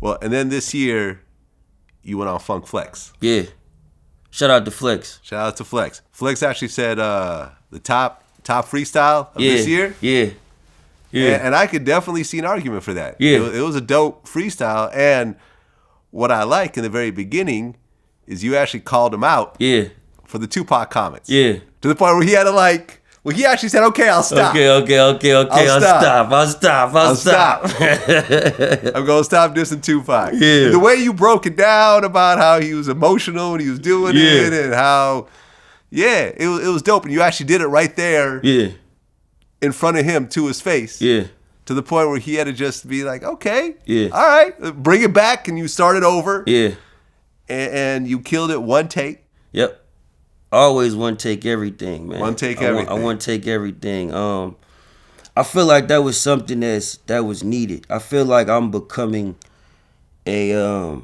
Well, and then this year, you went on Funk Flex. Yeah. Shout out to Flex. Shout out to Flex. Flex actually said the top freestyle of this year. Yeah. Yeah. And I could definitely see an argument for that. Yeah. It was a dope freestyle. And what I like in the very beginning is you actually called him out for the Tupac comments. Yeah. To the point where he had to he actually said, okay, I'll stop. Okay. I'll stop. I'm going to stop dissing Tupac. Yeah. The way you broke it down about how he was emotional and he was doing it and how, it was dope. And you actually did it right there in front of him to his face. Yeah. To the point where he had to just be like, okay, all right, bring it back. And you started over. Yeah. And you killed it one take. Yep. Always one take everything, man. One take everything. I want to take everything. I feel like that was something that was needed. I feel like I'm becoming a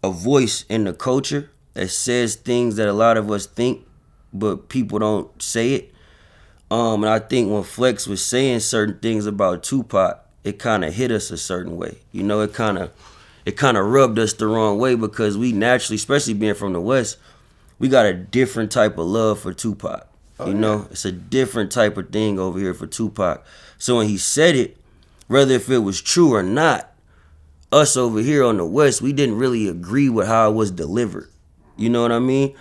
voice in the culture that says things that a lot of us think, but people don't say it. And I think when Flex was saying certain things about Tupac, it kind of hit us a certain way. You know, it kind of rubbed us the wrong way because we naturally, especially being from the West, we got a different type of love for Tupac. You know, it's a different type of thing over here for Tupac. So when he said it, whether if it was true or not, us over here on the West, we didn't really agree with how it was delivered. You know what I mean?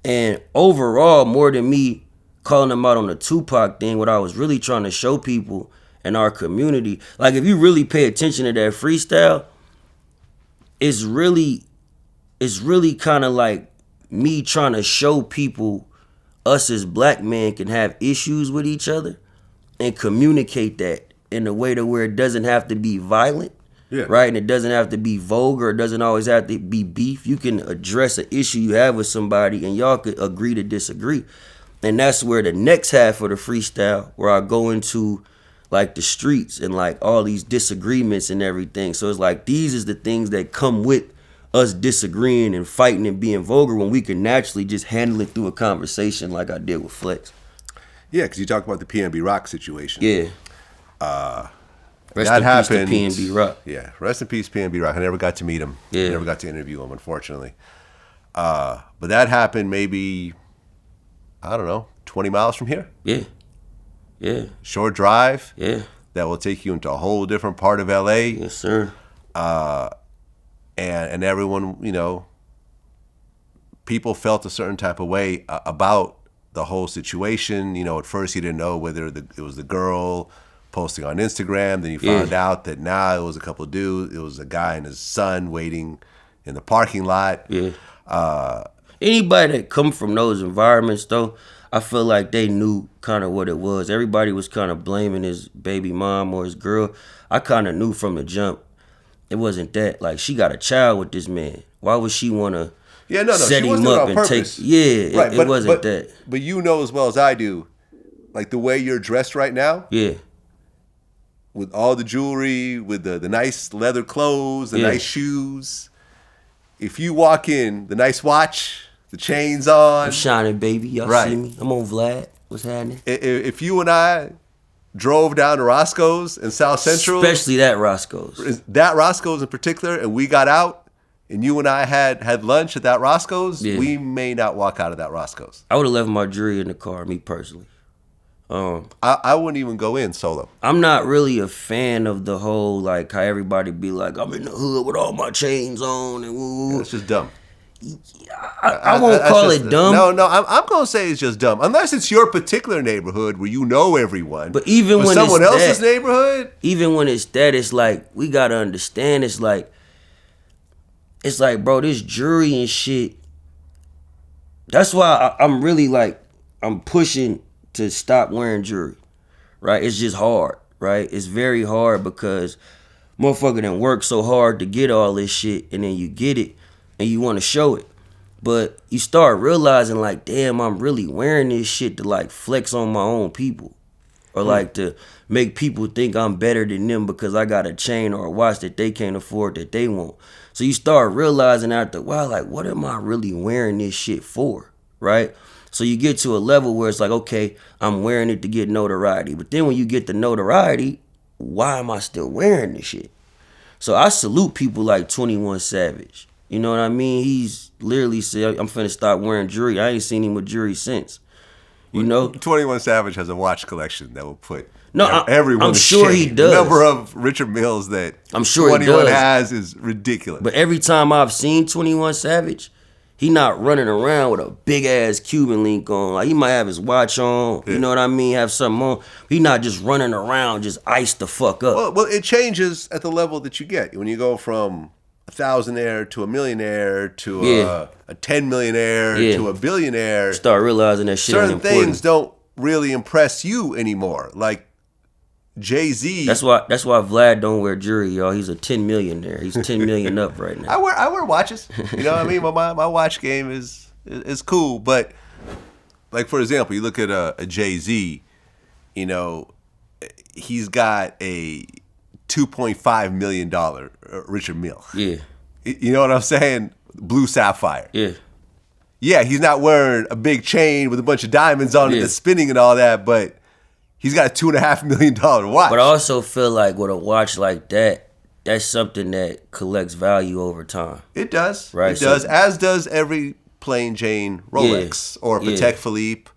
And overall, more than me calling him out on the Tupac thing, what I was really trying to show people in our community, like if you really pay attention to that freestyle, it's really kind of like me trying to show people us as black men can have issues with each other and communicate that in a way to where it doesn't have to be violent, right? And it doesn't have to be vulgar. It doesn't always have to be beef. You can address an issue you have with somebody and y'all could agree to disagree. And that's where the next half of the freestyle, where I go into like the streets and like all these disagreements and everything. So it's like these is the things that come with us disagreeing and fighting and being vulgar when we can naturally just handle it through a conversation like I did with Flex. Yeah, because you talk about the Pnb Rock situation. Yeah. Rest that happened. Pnb Rock. Yeah, rest in peace, Pnb Rock. I never got to meet him. Yeah. I never got to interview him, unfortunately. But that happened maybe, I don't know, 20 miles from here. Yeah. Yeah. Short drive. Yeah. That will take you into a whole different part of LA. Yes, sir. And everyone, you know, people felt a certain type of way about the whole situation. You know, at first you didn't know whether it was the girl posting on Instagram. Then you found out that it was a couple of dudes. It was a guy and his son waiting in the parking lot. Yeah. Anybody that come from those environments, though, I feel like they knew kind of what it was. Everybody was kind of blaming his baby mom or his girl. I kind of knew from the jump. It wasn't that. Like, she got a child with this man. Why would she want to set him up and take... Yeah, right, it wasn't that. But you know as well as I do, like the way you're dressed right now. Yeah. With all the jewelry, with the nice leather clothes, the nice shoes. If you walk in, the nice watch, the chains on. I'm shining, baby. Y'all see me? I'm on Vlad. What's happening? If you and I drove down to Roscoe's in South Central, especially that Roscoe's in particular, and we got out and you and I had lunch at that Roscoe's, we may not walk out of that Roscoe's. I would have left my jewelry in the car, me personally. I wouldn't even go in solo. I'm not really a fan of the whole, like, how everybody be like, I'm in the hood with all my chains on and woo. It's just dumb. I won't call it dumb. No, I'm going to say it's just dumb. Unless it's your particular neighborhood where you know everyone. But even when someone it's else's neighborhood? Even when it's that, it's like, we got to understand, it's like, bro, this jury and shit. That's why I'm really like, I'm pushing to stop wearing jewelry, right? It's just hard, right? It's very hard because motherfucker done work so hard to get all this shit, and then you get it and you want to show it. But you start realizing like, damn, I'm really wearing this shit to like flex on my own people, or like to make people think I'm better than them because I got a chain or a watch that they can't afford that they want. So you start realizing after a while, like, what am I really wearing this shit for, right? So you get to a level where it's like, okay, I'm wearing it to get notoriety. But then when you get the notoriety, why am I still wearing this shit? So I salute people like 21 Savage. You know what I mean? He's literally said, I'm finna stop wearing jewelry. I ain't seen him with jewelry since. You know? 21 Savage has a watch collection that will put everyone I'm sure shame. he does. The number of Richard Milles that I'm sure 21 he does. has is ridiculous. But every time I've seen 21 Savage, he not running around with a big ass Cuban link on. Like he might have his watch on, you know what I mean, have something on. He not just running around, just iced the fuck up. Well, it changes at the level that you get. When you go from a thousandaire to a millionaire to a 10 millionaire to a billionaire, start realizing that shit certain ain't important. things don't really impress you anymore. Like Jay-Z. That's why Vlad don't wear jewelry, y'all. He's a 10 millionaire. He's 10 million up right now. I wear watches. You know what I mean? My watch game is cool. But like for example, you look at a Jay-Z, you know, he's got a $2.5 million Richard Mille. Yeah. You know what I'm saying? Blue sapphire. Yeah. Yeah, he's not wearing a big chain with a bunch of diamonds on it that's spinning and all that, but he's got a $2.5 million watch. But I also feel like with a watch like that, that's something that collects value over time. It does. Right. It does. As does every plain Jane Rolex or Patek Philippe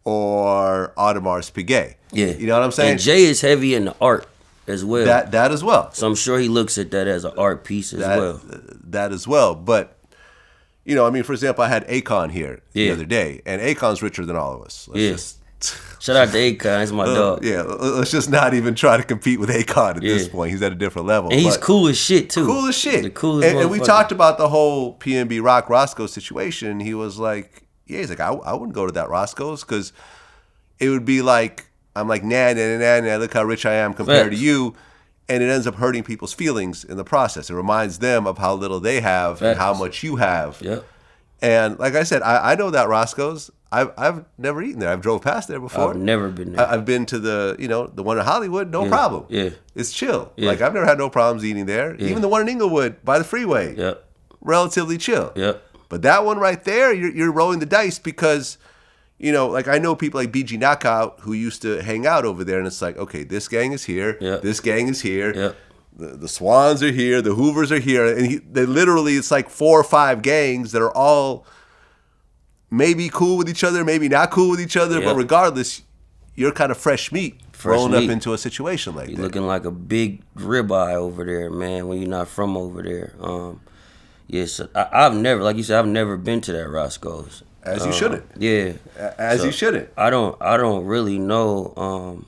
or Audemars Piguet. Yeah. You know what I'm saying? And Jay is heavy in the art as well. That as well. So I'm sure he looks at that as an art piece as well. That as well. But, you know, I mean, for example, I had Akon here the other day, and Akon's richer than all of us. Shout out to Akon, that's my dog. Yeah, let's just not even try to compete with Akon at this point. He's at a different level. And he's cool as shit, too. Cool as shit. The coolest and we talked about the whole Pnb Rock Roscoe situation. He was like, he's like, I wouldn't go to that Roscoe's because it would be like, I'm like, nah, look how rich I am compared to you. And it ends up hurting people's feelings in the process. It reminds them of how little they have and how much you have. Yep. And like I said, I know that Roscoe's. I've never eaten there. I've drove past there before. I've never been there. I've been to the one in Hollywood, no problem. Yeah. It's chill. Yeah. Like I've never had no problems eating there. Yeah. Even the one in Inglewood by the freeway. Yep. Relatively chill. Yep. But that one right there, you're rolling the dice because, you know, like I know people like BG Knockout who used to hang out over there, and it's like, okay, this gang is here, this gang is here, the Swans are here, the Hoovers are here, and they literally, it's like 4 or 5 gangs that are all maybe cool with each other, maybe not cool with each other, but regardless, you're kind of fresh meat rolling up into a situation like that. You're looking like a big ribeye over there, man, when you're not from over there. Yes, I've never, like you said, I've never been to that Roscoe's. As you shouldn't. Yeah. As you shouldn't. I don't really know,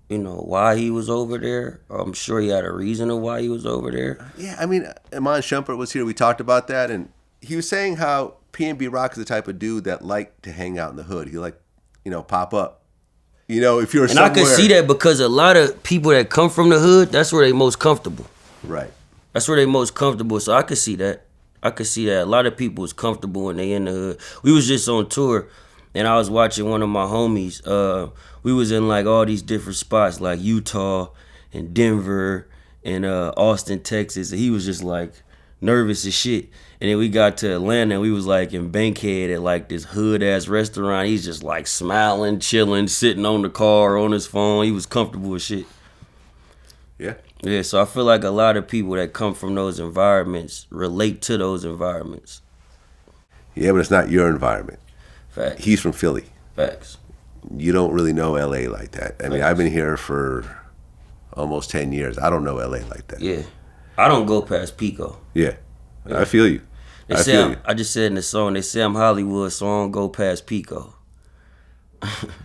you know, why he was over there. I'm sure he had a reason of why he was over there. Yeah, I mean, Iman Shumpert was here. We talked about that, and he was saying how Pnb Rock is the type of dude that liked to hang out in the hood. He liked, you know, pop up. You know, if you're somewhere. And I can see that because a lot of people that come from the hood, that's where they most comfortable. Right. That's where they most comfortable. So I could see that. I could see that. A lot of people was comfortable when they in the hood. We was just on tour, and I was watching one of my homies. We was in like all these different spots, like Utah and Denver and Austin, Texas. And he was just like nervous as shit. And then we got to Atlanta, and we was like in Bankhead at like this hood ass restaurant. He's just like smiling, chilling, sitting on the car on his phone. He was comfortable as shit. Yeah. Yeah, so I feel like a lot of people that come from those environments relate to those environments. Yeah, but it's not your environment. Facts. He's from Philly. Facts. You don't really know LA like that. I mean, I've been here for almost 10 years. I don't know LA like that. Yeah. I don't go past Pico. Yeah. I feel you. I just said in the song, they say I'm Hollywood, so I don't go past Pico.